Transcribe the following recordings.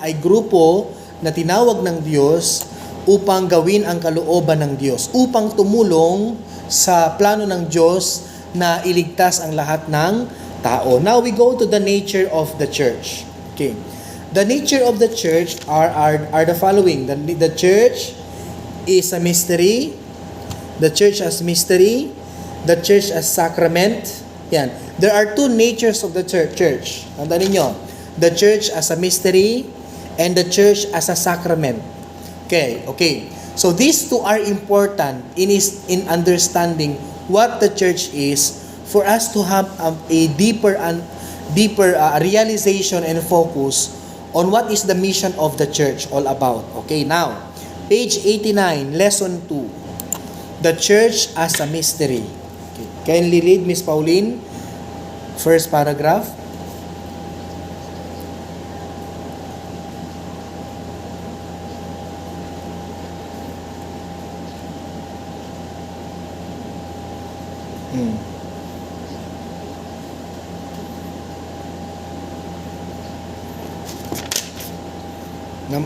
ay grupo na tinawag ng Diyos upang gawin ang kalooban ng Diyos, upang tumulong sa plano ng Diyos na iligtas ang lahat ng tao. Now we go to the nature of the church. Okay. The nature of the church are the following. The church is a mystery. The church as mystery. The church as sacrament. Yan. There are two natures of the church. Tandaan ninyo. The church as a mystery and the church as a sacrament. Okay. So these two are important in understanding what the church is, for us to have a deeper realization and focus on what is the mission of the church all about. Okay, now, page 89, lesson 2. The church as a mystery. Okay. Kindly read, Miss Pauline, first paragraph.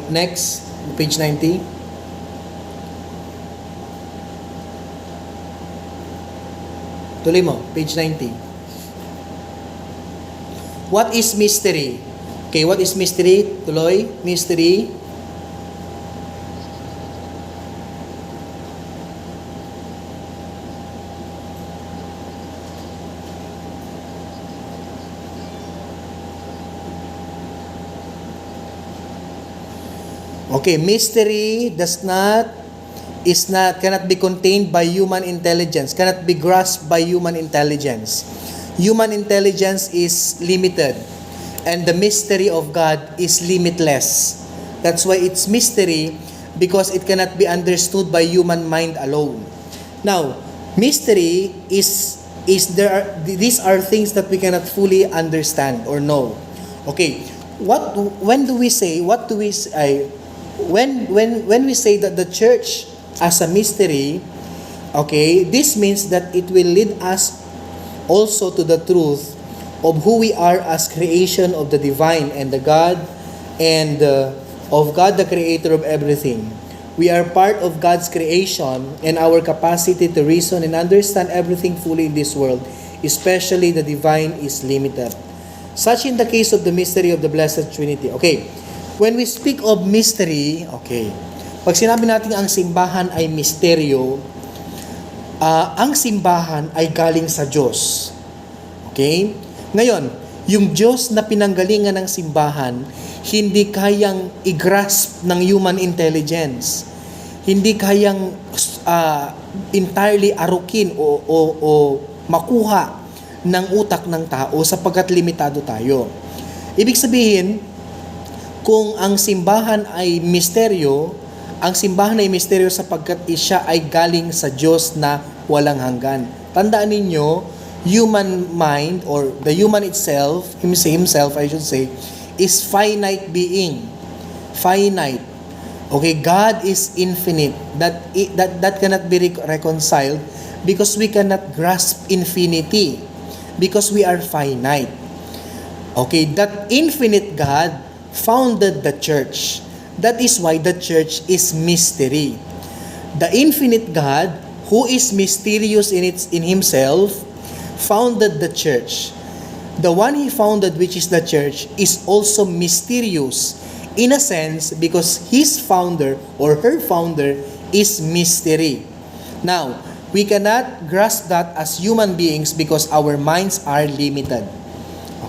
Next, page 90. Tuloy mo, page 90. What is mystery? Okay, what is mystery? Tuloy, mystery. Okay, mystery cannot be contained by human intelligence, cannot be grasped by human intelligence. Human intelligence is limited, and the mystery of God is limitless. That's why it's mystery, because it cannot be understood by human mind alone. Now, mystery these are things that we cannot fully understand or know. Okay, when we say that the church as a mystery, okay, this means that it will lead us also to the truth of who we are as creation of the divine and the God, and of God the creator of everything. We are part of God's creation, and our capacity to reason and understand everything fully in this world, especially the divine, is limited. Such in the case of the mystery of the Blessed Trinity. Okay, when we speak of mystery, okay, pag sinabi natin ang simbahan ay misteryo, ang simbahan ay galing sa Diyos. Okay? Ngayon, yung Diyos na pinanggalingan ng simbahan, hindi kayang i-grasp ng human intelligence. Hindi kayang entirely arukin o makuha ng utak ng tao sapagkat limitado tayo. Ibig sabihin, kung ang simbahan ay misteryo, ang simbahan ay misteryo sapagkat siya ay galing sa Diyos na walang hanggan. Tandaan ninyo, human mind or the human itself, himself I should say, is finite being. Finite. Okay, God is infinite. That cannot be reconciled because we cannot grasp infinity because we are finite. Okay, that infinite God founded the church. That is why the church is mystery. The infinite God, who is mysterious in himself, founded the church. The one he founded, which is the church, is also mysterious in a sense because his founder or her founder is mystery. Now, we cannot grasp that as human beings because our minds are limited.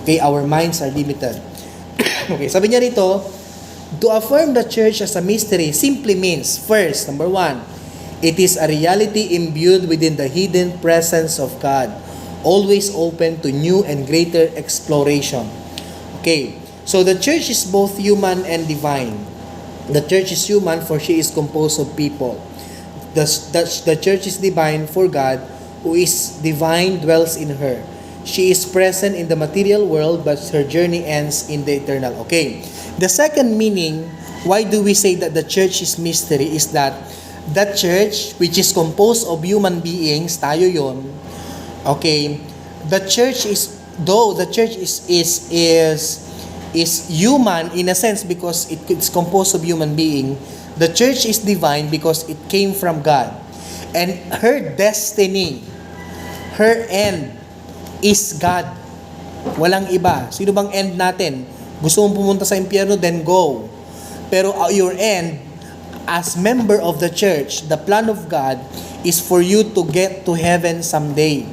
Okay, our minds are limited. Okay, sabi niya rito, to affirm the church as a mystery simply means, first, number 1, it is a reality imbued within the hidden presence of God, always open to new and greater exploration. Okay, so the church is both human and divine. The church is human for she is composed of people. The church is divine for God, who is divine, dwells in her. She is present in the material world, but her journey ends in the eternal. Okay. The second meaning, why do we say that the church is mystery, is that that church, which is composed of human beings, tayo yon. Okay. The church is, though the church is is human in a sense because it's composed of human being. The church is divine because it came from God. And her destiny, her end is God. Walang iba. Sino bang end natin? Gusto mong pumunta sa impyerno, then go. Pero your end, as member of the church, the plan of God is for you to get to heaven someday.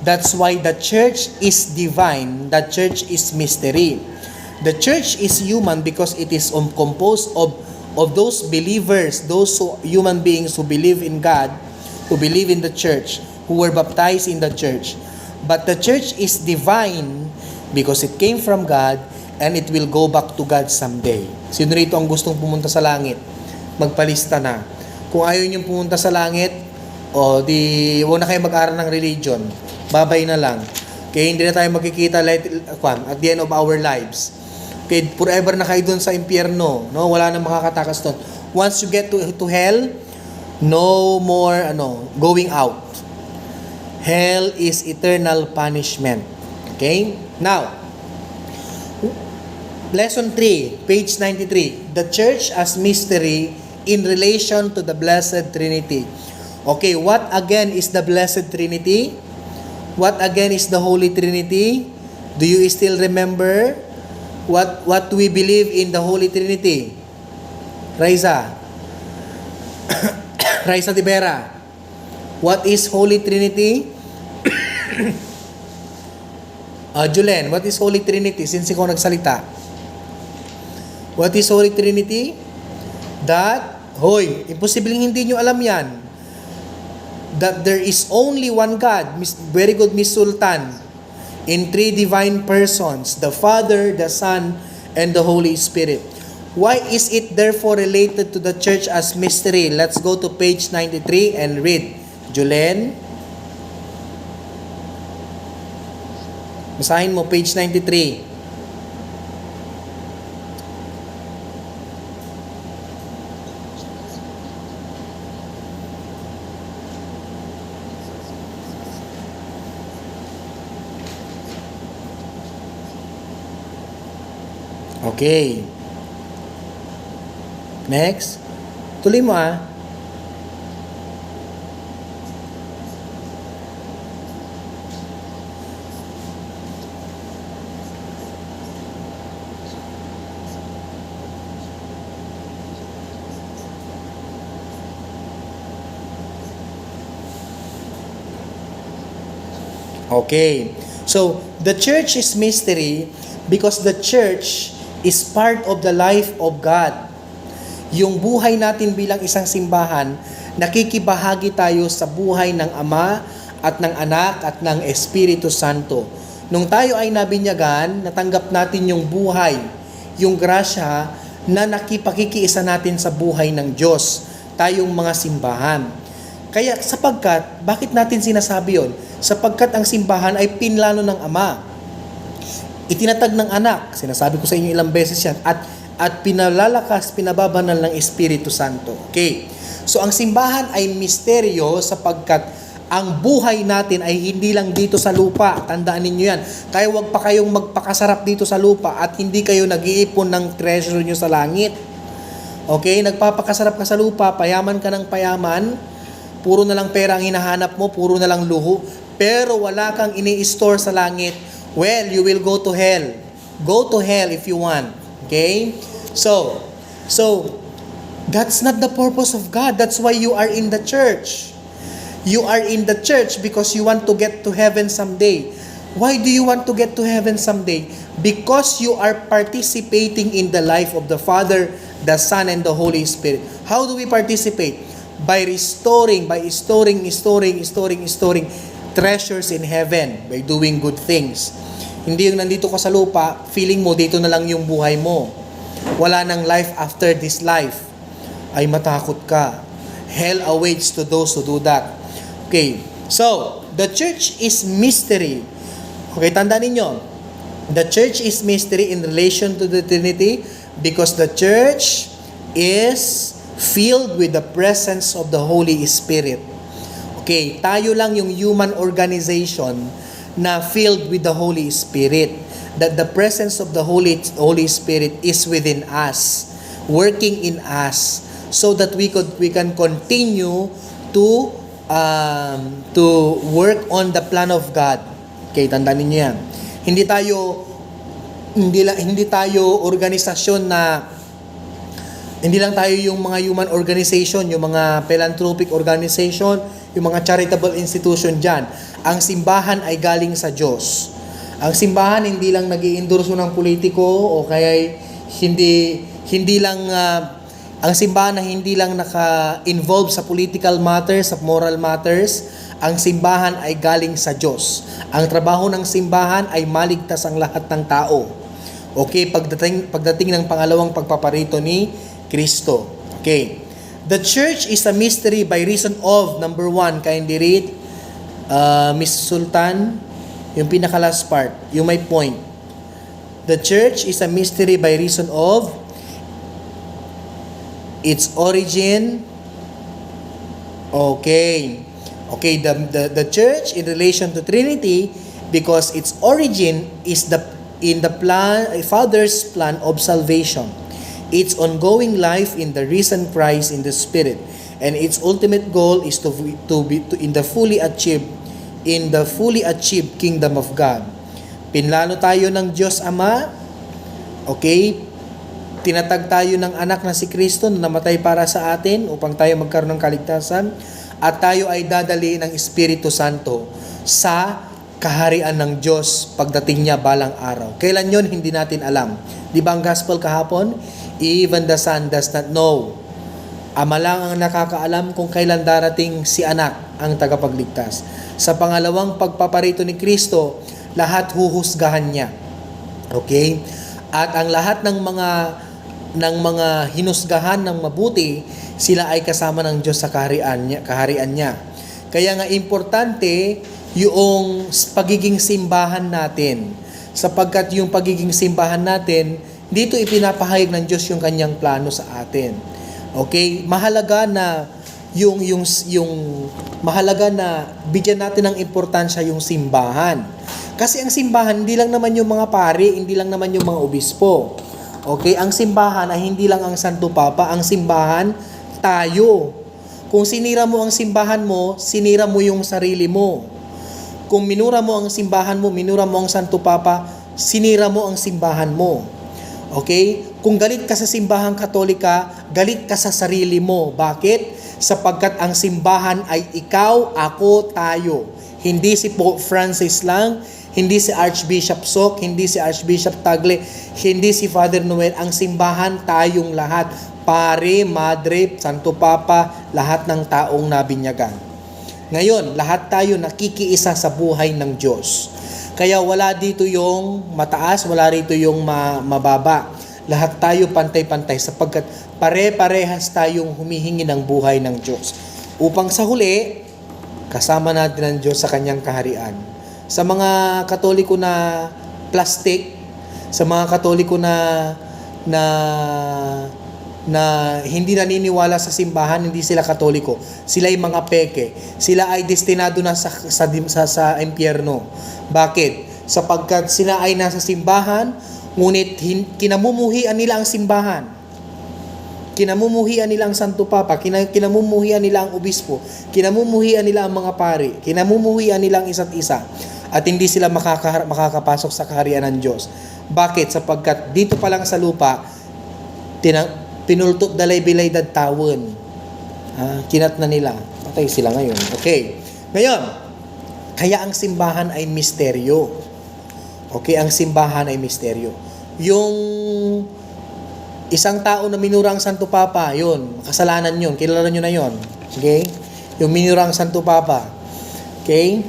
That's why the church is divine. The church is mystery. The church is human because it is composed of those believers, those human beings who believe in God, who believe in the church, who were baptized in the church. But the church is divine because it came from God and it will go back to God someday. Sino rito ang gustong pumunta sa langit? Magpalista na. Kung ayaw niyong pumunta sa langit, di huwag na kayo mag-aral ng religion. Babay na lang. Okay, hindi na tayo magkikita at the end of our lives. Okay, forever na kayo dun sa impyerno, no? Wala nang makakatakas doon. Once you get to hell, no more going out. Hell is eternal punishment. Okay? Now, lesson 3, page 93. The church as mystery in relation to the Blessed Trinity. Okay, what again is the Blessed Trinity? What again is the Holy Trinity? Do you still remember what we believe in the Holy Trinity? Raisa Tibera. What is Holy Trinity? Julen, what is Holy Trinity? Since ikaw nagsalita. What is Holy Trinity? Imposibleng hindi nyo alam yan. That there is only one God. Very good, Miss Sultan. In three divine persons, the Father, the Son, and the Holy Spirit. Why is it therefore related to the church as mystery? Let's go to page 93 and read. Julen? Basahin mo, page 93. Okay. Next. Tuloy mo Okay. So, the church is mystery because the church is part of the life of God. Yung buhay natin bilang isang simbahan, nakikibahagi tayo sa buhay ng Ama at ng Anak at ng Espiritu Santo. Nung tayo ay nabinyagan, natanggap natin yung buhay, yung grasya na nakipakikiisa natin sa buhay ng Diyos, tayong mga simbahan. Kaya bakit natin sinasabi yon? Sapagkat ang simbahan ay pinlano ng Ama. Itinatag ng Anak, sinasabi ko sa inyo ilang beses yan, at pinalalakas, pinababanal ng Espiritu Santo. Okay. So ang simbahan ay misteryo sapagkat ang buhay natin ay hindi lang dito sa lupa. Tandaan ninyo yan. Kaya wag pa kayong magpakasarap dito sa lupa at hindi kayo nag-iipon ng treasure nyo sa langit. Okay? Nagpapakasarap ka sa lupa, payaman ka ng payaman, puro na lang pera ang hinahanap mo, puro na lang luho, pero wala kang ini-store sa langit. Well, you will go to hell. Go to hell if you want. Okay? So, that's not the purpose of God. That's why you are in the church. You are in the church because you want to get to heaven someday. Why do you want to get to heaven someday? Because you are participating in the life of the Father, the Son, and the Holy Spirit. How do we participate? By storing treasures in heaven, by doing good things. Hindi yung nandito ka sa lupa, feeling mo dito na lang yung buhay mo. Wala nang life after this life. Ay matakot ka. Hell awaits to those who do that. Okay, so, the church is mystery. Okay, tandaan ninyo. The church is mystery in relation to the Trinity because the church is filled with the presence of the Holy Spirit. Okay, tayo lang yung human organization na filled with the Holy Spirit. that the presence of the Holy Spirit is within us, working in us, so that we can continue to work on the plan of God. Okay, tandaan niyo yan. Hindi tayo organisasyon na hindi lang tayo yung mga human organization, yung mga philanthropic organization, yung mga charitable institution dyan. Ang simbahan ay galing sa Diyos. Ang simbahan hindi lang nag-i-endorse ng politiko o kaya hindi lang ang simbahan na hindi lang naka-involve sa political matters, sa moral matters. Ang simbahan ay galing sa Diyos. Ang trabaho ng simbahan ay maligtas ang lahat ng tao. Okay, pagdating ng pangalawang pagpaparito ni Kristo. Okay. The church is a mystery by reason of, number 1, kindly read, Miss Sultan, yung pinaka-last part, yung may point. The church is a mystery by reason of its origin. Okay. Okay, the church in relation to Trinity, because its origin is in the plan, Father's plan of salvation. Its ongoing life in the risen Christ in the Spirit, and its ultimate goal is to be in the fully achieved kingdom of God. Pinlano tayo ng Diyos Ama. Okay? Tinatag tayo ng anak na si Kristo na namatay para sa atin upang tayo magkaroon ng kaligtasan, at tayo ay dadali ng Espiritu Santo sa kaharian ng Diyos pagdating niya balang araw. Kailan yon hindi natin alam. Di ba ang gospel kahapon? Even the Son does not know. Ama lang ang nakakaalam kung kailan darating si anak, ang tagapagligtas. Sa pangalawang pagpaparito ni Kristo, lahat huhusgahan niya. Okay? At ang lahat ng mga hinusgahan ng mabuti, sila ay kasama ng Diyos sa kaharian niya. Kaya nga importante yung pagiging simbahan natin, sapagkat yung pagiging simbahan natin, dito ipinapahayag ng Diyos yung kanyang plano sa atin. Okay? Mahalaga na mahalaga na bigyan natin ng importansya yung simbahan. Kasi ang simbahan hindi lang naman yung mga pari, hindi lang naman yung mga obispo. Okay? Ang simbahan ay hindi lang ang Santo Papa, ang simbahan tayo. Kung sinira mo ang simbahan mo, sinira mo yung sarili mo. Kung minura mo ang simbahan mo, minura mo ang Santo Papa, sinira mo ang simbahan mo. Okay? Kung galit ka sa simbahang Katolika, galit ka sa sarili mo. Bakit? Sapagkat ang simbahan ay ikaw, ako, tayo. Hindi si Pope Francis lang, hindi si Archbishop Sok, hindi si Archbishop Tagle, hindi si Father Noel. Ang simbahan, tayong lahat. Pare, Madre, Santo Papa, lahat ng taong nabinyagan. Ngayon, lahat tayo nakikiisa sa buhay ng Diyos. Kaya wala dito yung mataas, wala rito yung mababa. Lahat tayo pantay-pantay sapagkat pare-parehas tayong humihingi ng buhay ng Diyos. Upang sa huli, kasama natin ang Diyos sa kanyang kaharian. Sa mga Katoliko na plastic, sa mga Katoliko na hindi naniniwala sa simbahan, hindi sila Katoliko. Sila ay mga peke. Sila ay destinado na sa impyerno. Bakit? Sapagkat sila ay nasa simbahan, ngunit kinamumuhian nila ang simbahan. Kinamumuhian nila ang Santo Papa, kinamumuhian nila ang obispo, kinamumuhian nila ang mga pari, kinamumuhian nila ang isa't isa. At hindi sila makakapasok sa kaharian ng Diyos. Bakit? Sapagkat dito pa lang sa lupa, pinultot dalay bilay dad tawon. Kinat na nila. Patay sila ngayon. Okay. Ngayon, kaya ang simbahan ay misteryo. Okay, ang simbahan ay misteryo. Yung isang tao na minura ang Santo Papa, yun, kasalanan yun. Kilala nyo na yun. Okay? Yung minura ang Santo Papa. Okay?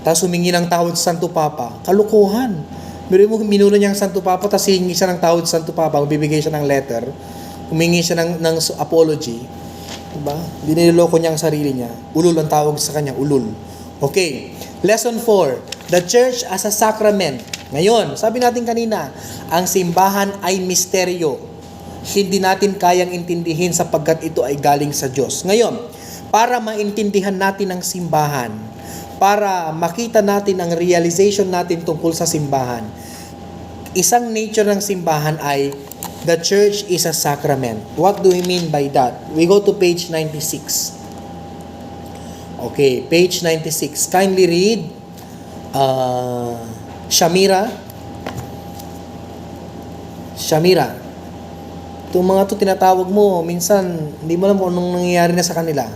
Tapos humingi ng tawad sa Santo Papa. Kalukuhan. Minura niya ang Santo Papa, tapos hingi siya ng tawad sa Santo Papa, bibigay siya ng letter, humingi siya ng apology. Diba? Diniloloko niya ang sarili niya. Ulul ang tawag sa kanya, ulul. Okay. Lesson 4. The church as a sacrament. Ngayon, sabi natin kanina, ang simbahan ay misteryo. Hindi natin kayang intindihin sapagkat ito ay galing sa Diyos. Ngayon, para maintindihan natin ang simbahan, para makita natin ang realization natin tungkol sa simbahan. Isang nature ng simbahan ay the church is a sacrament. What do we mean by that? We go to page 96. Okay, page 96. Kindly read Shamira. Itong mga to tinatawag mo, minsan hindi mo alam kung anong nangyayari na sa kanila.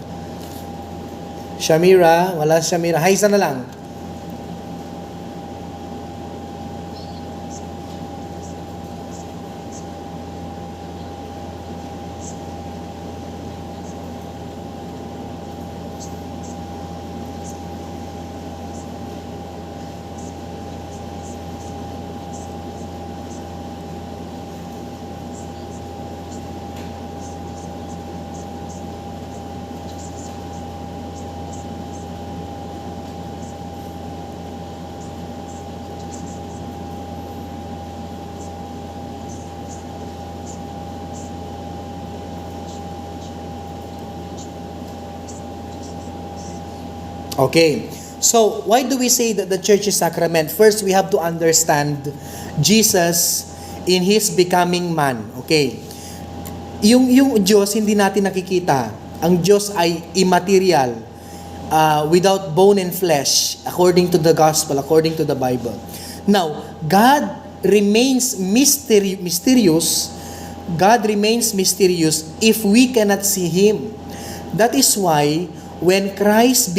Shamira, wala Shamira. Haisa na lang. Okay. So, why do we say that the church is sacrament? First, we have to understand Jesus in His becoming man. Okay. Yung Diyos, hindi natin nakikita. Ang Diyos ay immaterial, without bone and flesh, according to the gospel, according to the Bible. Now, God remains mysterious. God remains mysterious if we cannot see Him. That is why, when Christ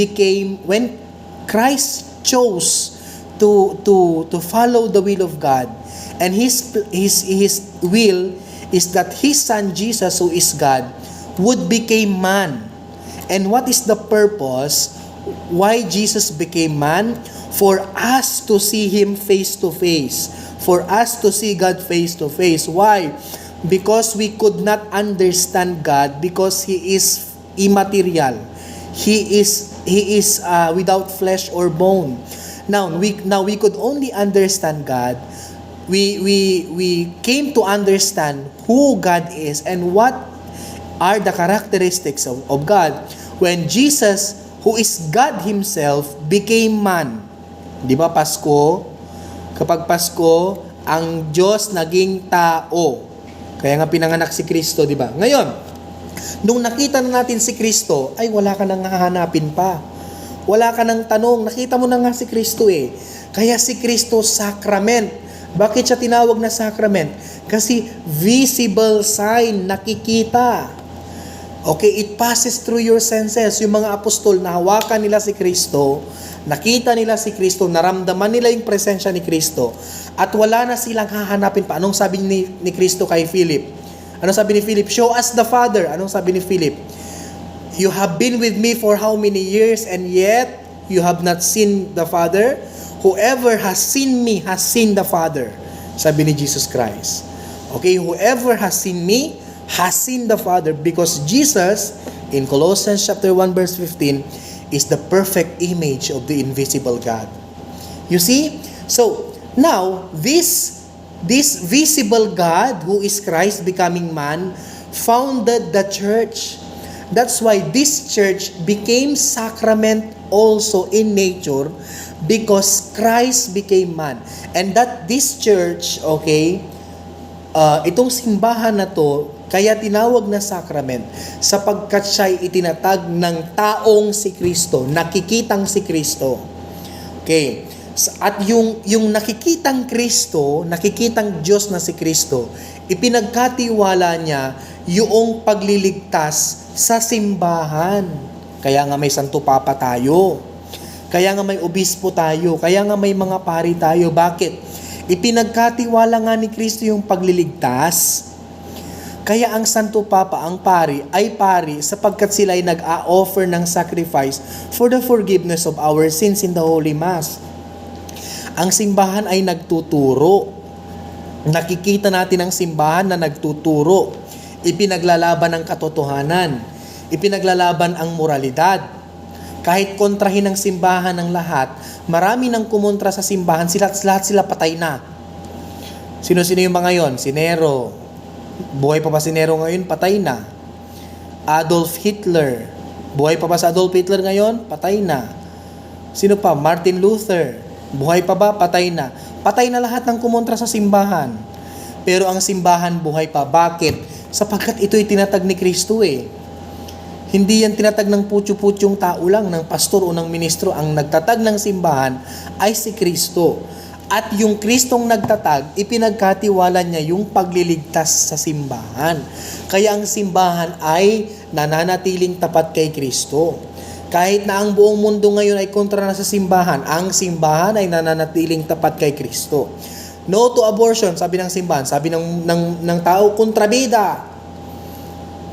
chose to follow the will of God, and his will is that His Son Jesus, who is God, would become man. And what is the purpose why Jesus became man? For us to see Him face to face, for us to see God face to face. Why? Because we could not understand God, because He is immaterial. He is without flesh or bone. Now we could only understand God. We came to understand who God is and what are the characteristics of God when Jesus, who is God Himself, became man. Di ba Pasko? Kapag Pasko, ang Diyos naging tao. Kaya nga pinanganak si Kristo, di ba? Ngayon, nung nakita na natin si Kristo, ay wala ka nang hahanapin pa. Wala ka nang tanong. Nakita mo na nga si Kristo eh. Kaya si Kristo sacrament. Bakit siya tinawag na sacrament? Kasi visible sign, nakikita. Okay, it passes through your senses. Yung mga apostol, nahawakan nila si Kristo, nakita nila si Kristo, naramdaman nila yung presensya ni Kristo, at wala na silang hahanapin pa. Anong sabi ni Kristo kay Philip? Anong sabi ni Philip? Show us the Father. Anong sabi ni Philip? You have been with me for how many years and yet you have not seen the Father? Whoever has seen me has seen the Father. Sabi ni Jesus Christ. Okay, whoever has seen me has seen the Father, because Jesus, in Colossians chapter 1 verse 15, is the perfect image of the invisible God. You see? So, now, this visible God, who is Christ becoming man, founded the church. That's why this church became sacrament also in nature, because Christ became man. And that this church, okay, itong simbahan na to, kaya tinawag na sacrament, sapagkat siya'y itinatag ng taong si Kristo, nakikitang si Kristo. Okay. At yung nakikitang Kristo, nakikitang Diyos na si Kristo, ipinagkatiwala niya yung pagliligtas sa simbahan. Kaya nga may Santo Papa tayo. Kaya nga may obispo tayo. Kaya nga may mga pari tayo. Bakit? Ipinagkatiwala nga ni Kristo yung pagliligtas. Kaya ang Santo Papa, ang pari, ay pari sapagkat sila ay nag-a-offer ng sacrifice for the forgiveness of our sins in the Holy Mass. Ang simbahan ay nagtuturo. Nakikita natin ang simbahan na nagtuturo. Ipinaglalaban ang katotohanan. Ipinaglalaban ang moralidad. Kahit kontrahin ng simbahan ng lahat, marami nang kumontra sa simbahan, lahat sila patay na. Sino-sino yung mga yon? Si Nero. Buhay pa ba si Nero ngayon? Patay na. Adolf Hitler. Buhay pa ba si Adolf Hitler ngayon? Patay na. Sino pa? Martin Luther. Buhay pa ba? Patay na. Patay na lahat ng kumontra sa simbahan. Pero ang simbahan buhay pa. Bakit? Sapagkat ito'y tinatag ni Kristo eh. Hindi yan tinatag ng putyo-putyong tao lang, ng pastor o ng ministro. Ang nagtatag ng simbahan ay si Kristo. At yung Kristong nagtatag, ipinagkatiwala niya yung pagliligtas sa simbahan. Kaya ang simbahan ay nananatiling tapat kay Kristo. Kahit na ang buong mundo ngayon ay kontra na sa simbahan, ang simbahan ay nananatiling tapat kay Kristo. No to abortion, sabi ng simbahan. Sabi ng tao, kontrabida.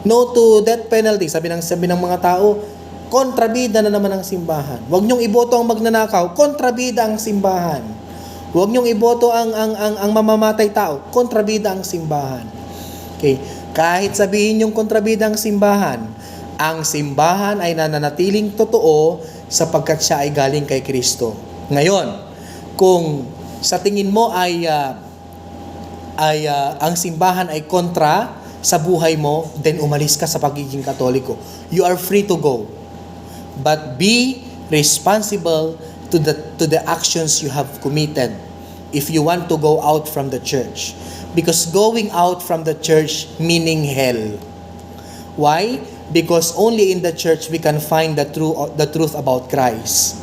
No to death penalty, sabi ng mga tao, kontrabida na naman ang simbahan. Huwag niyong iboto ang magnanakaw, kontrabida ang simbahan. Huwag niyong iboto ang mamamatay tao, kontrabida ang simbahan. Okay. Kahit sabihin yung kontrabida ang simbahan ay nananatiling totoo sapagkat siya ay galing kay Kristo. Ngayon, kung sa tingin mo ay ang simbahan ay kontra sa buhay mo, then umalis ka sa pagiging Katoliko. You are free to go. But be responsible to the actions you have committed if you want to go out from the church. Because going out from the church meaning hell. Why? Because only in the church we can find the truth about Christ.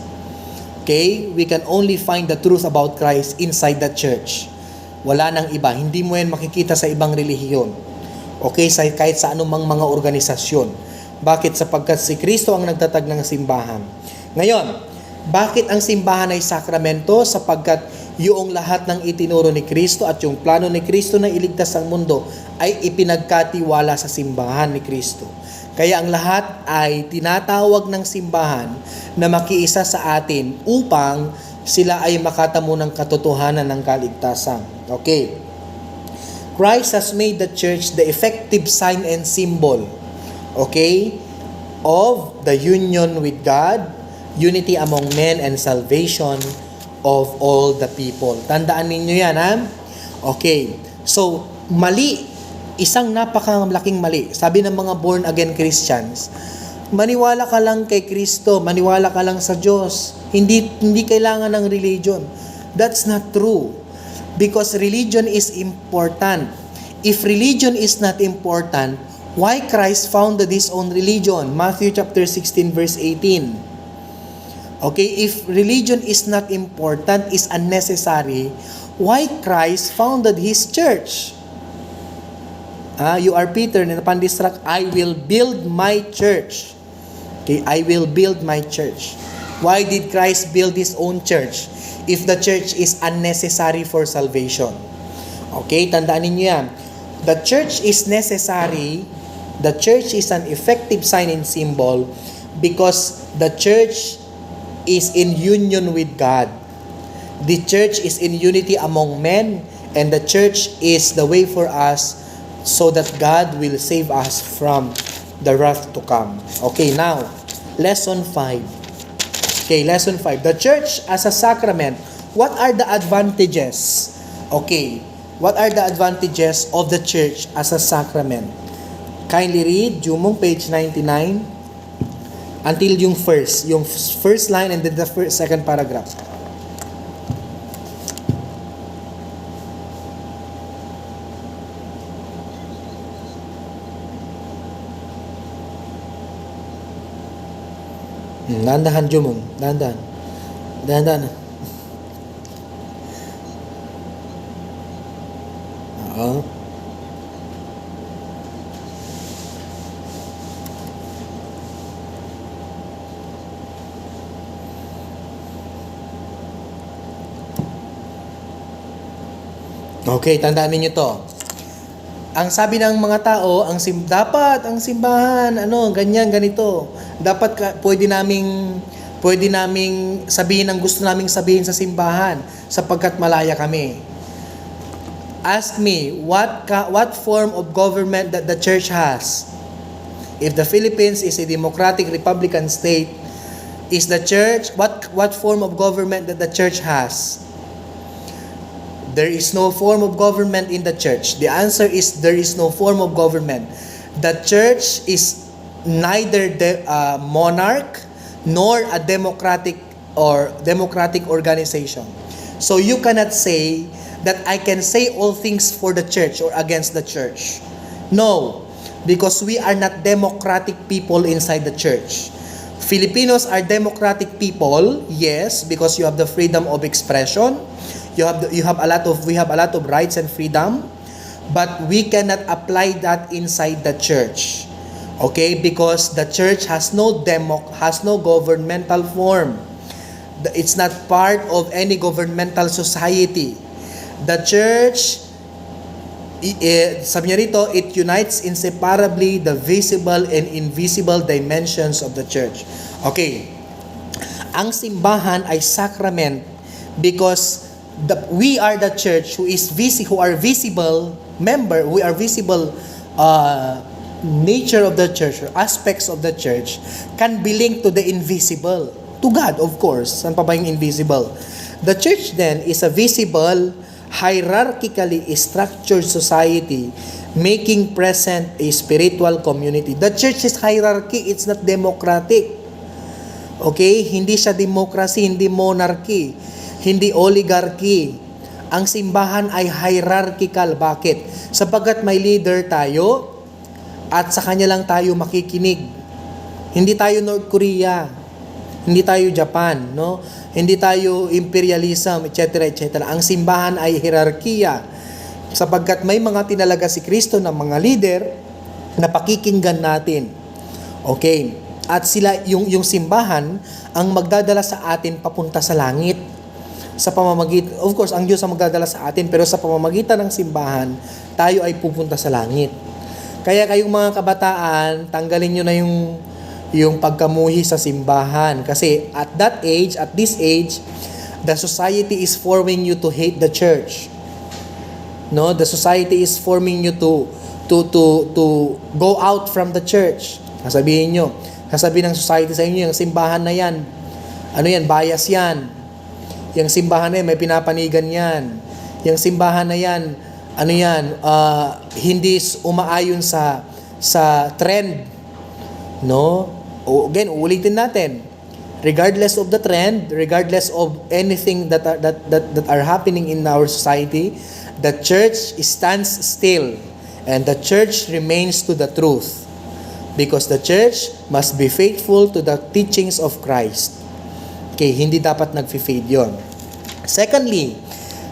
Okay? We can only find the truth about Christ inside the church. Wala nang iba. Hindi mo yan makikita sa ibang relihiyon. Okay? Kahit sa anumang mga organisasyon. Bakit? Sapagkat si Kristo ang nagtatag ng simbahan. Ngayon, bakit ang simbahan ay sakramento? Sapagkat yung lahat ng itinuro ni Kristo at yung plano ni Kristo na iligtas ang mundo ay ipinagkatiwala sa simbahan ni Kristo. Kaya ang lahat ay tinatawag ng simbahan na makiisa sa atin upang sila ay makatamo ng katotohanan ng kaligtasan. Okay. Christ has made the church the effective sign and symbol, okay, of the union with God, unity among men, and salvation of all the people. Tandaan ninyo yan, ha? Okay. So, mali. Isang napakalaking mali. Sabi ng mga born-again Christians, maniwala ka lang kay Kristo, maniwala ka lang sa Diyos. Hindi kailangan ng religion. That's not true. Because religion is important. If religion is not important, why Christ founded His own religion? Matthew chapter 16 verse 18. Okay, if religion is not important, is unnecessary, why Christ founded His church? You are Peter, na napandistract, I will build my church. Okay, I will build my church. Why did Christ build His own church if the church is unnecessary for salvation? Okay, tandaan ninyo yan. The church is necessary, the church is an effective sign and symbol because the church is in union with God. The church is in unity among men, and the church is the way for us so that God will save us from the wrath to come. Okay, now, lesson 5. Okay, lesson 5. The church as a sacrament. What are the advantages? Okay, what are the advantages of the church as a sacrament? Kindly read, Jumong, page 99, until yung first line and then the second paragraph. Dahan-dahan, Jumong. Dahan-dahan. Dahan-dahan. Oo. Okay, tandaan niyo to. Ang sabi ng mga tao, dapat ang simbahan, ganyan, ganito. Dapat pwede naming sabihin ang gusto naming sabihin sa simbahan sapagkat malaya kami. Ask me, what form of government that the church has? If the Philippines is a democratic republican state, is the church, what form of government that the church has? There is no form of government in the church. The answer is there is no form of government. The church is neither the monarch nor a democratic or democratic organization. So you cannot say that I can say all things for the church or against the church. No, because we are not democratic people inside the church. Filipinos are democratic people, yes, because you have the freedom of expression. We have a lot of rights and freedom, but we cannot apply that inside the church. Okay, because the church has no governmental form. It's not part of any governmental society. The church, sabi niya rito, it unites inseparably the visible and invisible dimensions of the church. Okay. Ang simbahan ay sacrament because we are the church who are visible member, we are visible nature of the church or aspects of the church can be linked to the invisible, to God, of course. Saan pa ba yung invisible? The church then is a visible, hierarchically structured society making present a spiritual community. The church is hierarchy, it's not democratic. Okay? Hindi siya democracy, hindi monarchy, hindi oligarchy. Ang simbahan ay hierarchical. Bakit? Sapagkat may leader tayo, at sa kanya lang tayo makikinig. Hindi tayo North Korea, hindi tayo Japan, no? Hindi tayo imperialism, etc., etc. Ang simbahan ay hierarkiya sapagkat may mga tinalaga si Kristo ng mga leader na pakikinggan natin. Okay? At sila, yung simbahan, ang magdadala sa atin papunta sa langit. Sa pamamagitan, of course, ang Diyos ang magdadala sa atin, pero sa pamamagitan ng simbahan, tayo ay pupunta sa langit. Kaya kayong mga kabataan, tanggalin nyo na yung pagkamuhi sa simbahan. Kasi at this age, the society is forming you to hate the church. No, the society is forming you to go out from the church. Sasabihin ng society sa inyo, yung simbahan na yan, ano yan, bias yan. Yung simbahan na yan, may pinapanigan yan. Yung simbahan na yan, ano yan, hindi umaayon sa trend. No? Again, uulitin natin. Regardless of the trend, regardless of anything that are happening in our society, the church stands still and the church remains to the truth. Because the church must be faithful to the teachings of Christ. Okay, hindi dapat nag-fade yon. Secondly,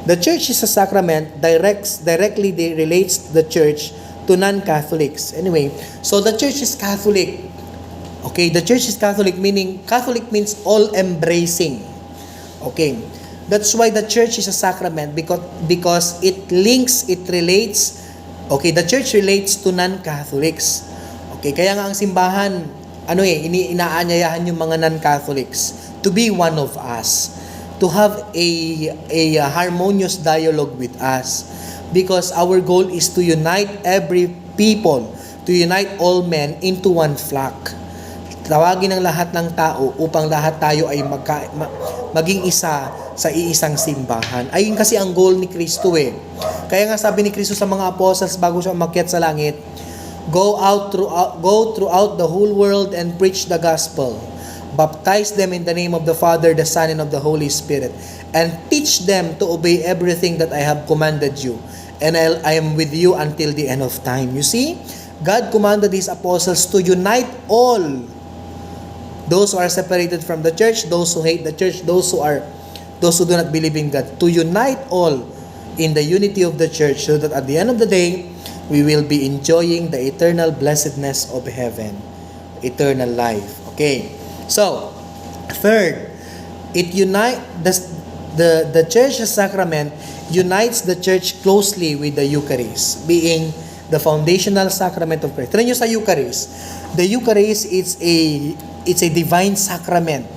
the church is a sacrament directly relates the church to non-Catholics. Anyway, so the church is Catholic. Okay, the church is Catholic, meaning Catholic means all-embracing. Okay, that's why the church is a sacrament because it relates. Okay, the church relates to non-Catholics. Okay, kaya nga ang simbahan, inaanyayahan yung mga non-Catholics to be one of us, to have a harmonious dialogue with us, because our goal is to unite every people, to unite all men into one flock. Tawagin ng lahat ng tao upang lahat tayo ay maging isa sa iisang simbahan. Ayun kasi ang goal ni Kristo eh. Kaya nga sabi ni Kristo sa mga apostles bago siya umakyat sa langit, go throughout the whole world and preach the gospel. Baptize them in the name of the Father, the Son, and of the Holy Spirit, and teach them to obey everything that I have commanded you. And I am with you until the end of time. You see, God commanded His apostles to unite all those who are separated from the church, those who hate the church, those who do not believe in God, to unite all in the unity of the church, so that at the end of the day, we will be enjoying the eternal blessedness of heaven, eternal life. Okay. So, third, the church's sacrament unites the church closely with the Eucharist, being the foundational sacrament of Christ. Tignan nyo sa Eucharist. The Eucharist it's a divine sacrament.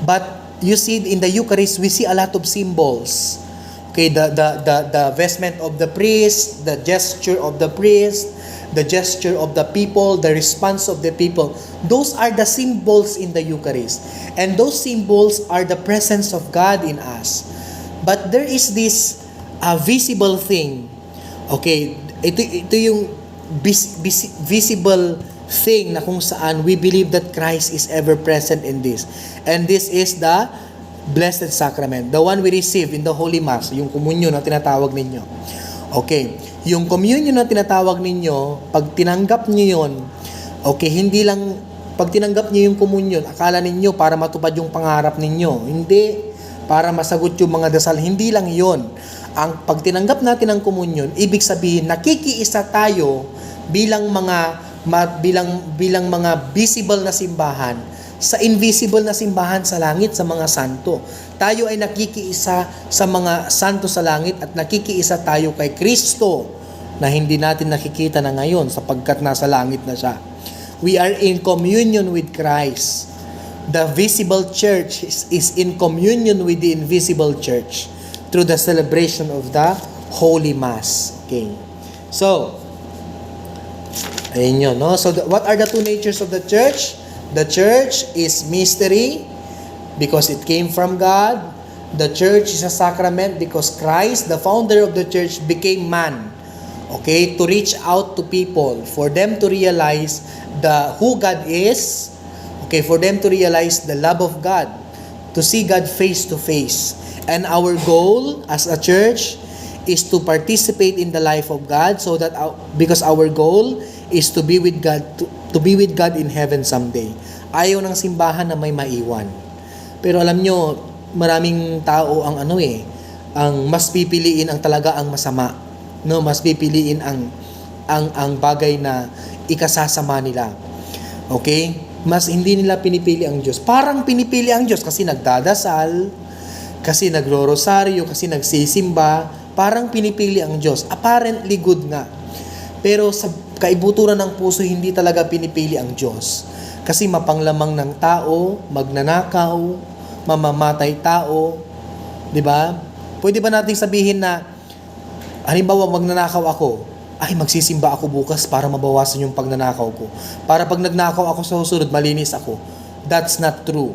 But you see in the Eucharist, we see a lot of symbols. Okay, the vestment of the priest, the gesture of the priest, the gesture of the people, the response of the people. Those are the symbols in the Eucharist. And those symbols are the presence of God in us. But there is this visible thing. Okay, ito yung visible thing na kung saan we believe that Christ is ever present in this. And this is the Blessed Sacrament. The one we receive in the Holy Mass, yung communion na tinatawag ninyo. Okay. Yung communion na tinatawag ninyo, pag tinanggap nyo yun, okay, hindi lang, pag tinanggap nyo yung communion, akala ninyo para matupad yung pangarap ninyo. Hindi. Para masagot yung mga dasal. Hindi lang yon. Ang pag tinanggap natin ang communion, ibig sabihin, nakikiisa tayo bilang mga visible na simbahan sa invisible na simbahan sa langit, sa mga santo. Tayo ay nakikiisa sa mga santo sa langit at nakikiisa tayo kay Kristo na hindi natin nakikita na ngayon sapagkat nasa langit na siya. We are in communion with Christ. The visible church is in communion with the invisible church through the celebration of the Holy Mass. Okay. So, ayun yun, no? So, what are the two natures of the church? The church is mystery because it came from God. The church is a sacrament because Christ, the founder of the church, became man. Okay, to reach out to people, for them to realize who God is. Okay, for them to realize the love of God, to see God face to face. And our goal as a church is to participate in the life of God so that because our goal is to be with God, to be with God in heaven someday. Ayaw ng simbahan na may maiwan. Pero alam nyo, maraming tao ang ang mas pipiliin ang talaga ang masama. No, mas pipiliin ang bagay na ikasasama nila. Okay? Mas hindi nila pinipili ang Diyos. Parang pinipili ang Diyos kasi nagdadasal, kasi nagro-rosaryo, kasi nagsisimba, parang pinipili ang Diyos. Apparently good nga. Pero sa kaibuturan ng puso, hindi talaga pinipili ang Diyos. Kasi mapanglamang ng tao, magnanakaw, mamamatay tao, di ba? Pwede ba nating sabihin na, halimbawa magnanakaw ako, ay magsisimba ako bukas para mabawasan yung pagnanakaw ko. Para pag nagnakaw ako sa susunod, malinis ako. That's not true.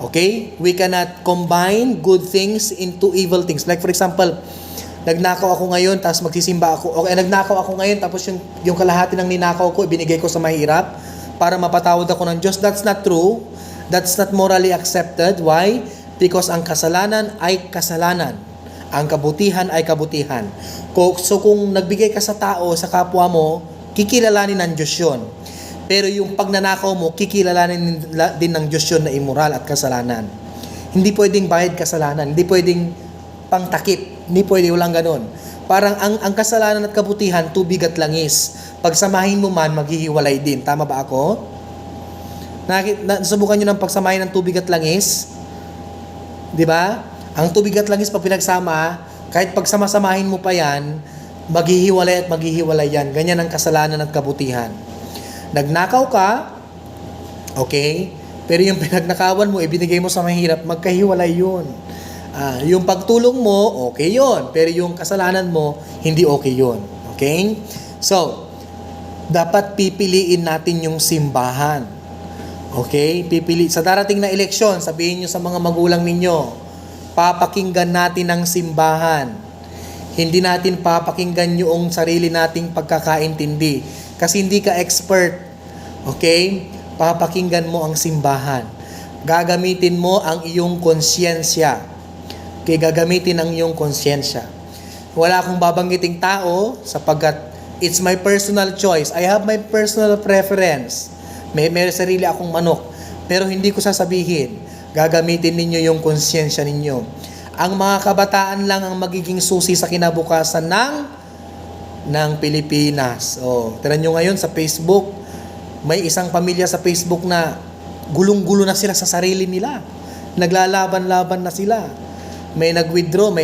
Okay? We cannot combine good things into evil things. Like for example, nagnakaw ako ngayon, tapos magsisimba ako. Okay, nagnakaw ako ngayon, tapos yung kalahati ng ninakaw ko, ibinigay ko sa mahirap para mapatawad ako ng Diyos. That's not true. That's not morally accepted. Why? Because ang kasalanan ay kasalanan. Ang kabutihan ay kabutihan. So kung nagbigay ka sa tao, sa kapwa mo, kikilalanin ng Diyos yun. Pero yung pagnanakaw mo, kikilalanin din ng Diyos yun na immoral at kasalanan. Hindi pwedeng bayad kasalanan. Hindi pwedeng pangtakip. Hindi pwede, walang ganun. Parang ang kasalanan at kabutihan, tubig at langis. Pagsamahin mo man, maghihiwalay din. Tama ba ako? Nasubukan nyo ng pagsamahin ng tubig at langis? Di ba? Ang tubig at langis pag pinagsama, kahit pagsamasamahin mo pa yan, maghihiwalay at maghihiwalay yan. Ganyan ang kasalanan at kabutihan. Nagnakaw ka, okay, pero yung pinagnakawan mo, ibinigay mo sa mahirap, magkahiwalay yun. Yung pagtulong mo, okay yun. Pero yung kasalanan mo, hindi okay yun. Okay? So, dapat pipiliin natin yung simbahan. Okay? Sa darating na eleksyon, sabihin nyo sa mga magulang ninyo, papakinggan natin ang simbahan. Hindi natin papakinggan yung sarili nating pagkakaintindi. Kasi hindi ka expert. Okay? Papakinggan mo ang simbahan. Gagamitin mo ang iyong konsyensya. Okay? Gagamitin ang iyong konsyensya. Wala akong babanggiting tao sapagkat it's my personal choice. I have my personal preference. May sarili akong manok. Pero hindi ko sasabihin. Gagamitin ninyo yung konsyensya ninyo. Ang mga kabataan lang ang magiging susi sa kinabukasan ng Pilipinas. Tignan nyo ngayon sa Facebook, may isang pamilya sa Facebook na gulong-gulo na sila sa sarili nila. Naglalaban-laban na sila. May nag-withdraw,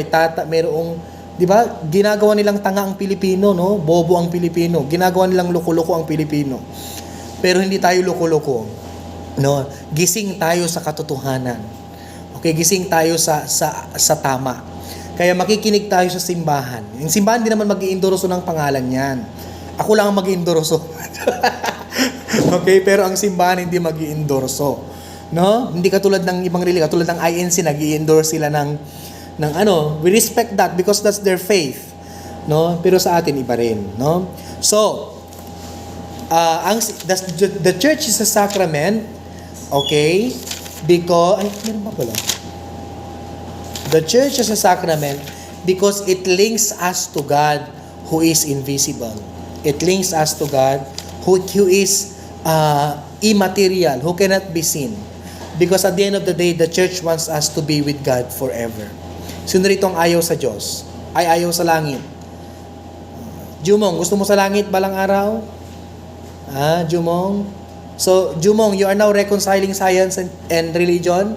mayroong, di ba, ginagawa nilang tanga ang Pilipino, no? Bobo ang Pilipino. Ginagawa nilang loko-loko ang Pilipino. Pero hindi tayo loko-loko. No, gising tayo sa katotohanan. Okay, gising tayo sa tama. Kaya makikinig tayo sa simbahan. Yung simbahan din naman mag-iendorso ng pangalan niyan. Ako lang ang mag-iendorso. Okay, pero ang simbahan hindi mag-iendorso. No? Hindi katulad ng ibang religion, katulad ng INC nag-i-endorse sila ng we respect that because that's their faith. No? Pero sa atin iba rin, no? So, the church is a sacrament. Okay? Because, meron pa pala. The church is a sacrament because it links us to God who is invisible. It links us to God who is immaterial, who cannot be seen. Because at the end of the day, the church wants us to be with God forever. Sino rito ang ayaw sa Diyos? Ay ayaw sa langit? Jumong, gusto mo sa langit balang araw? Jumong? So, Jumong, you are now reconciling science and religion?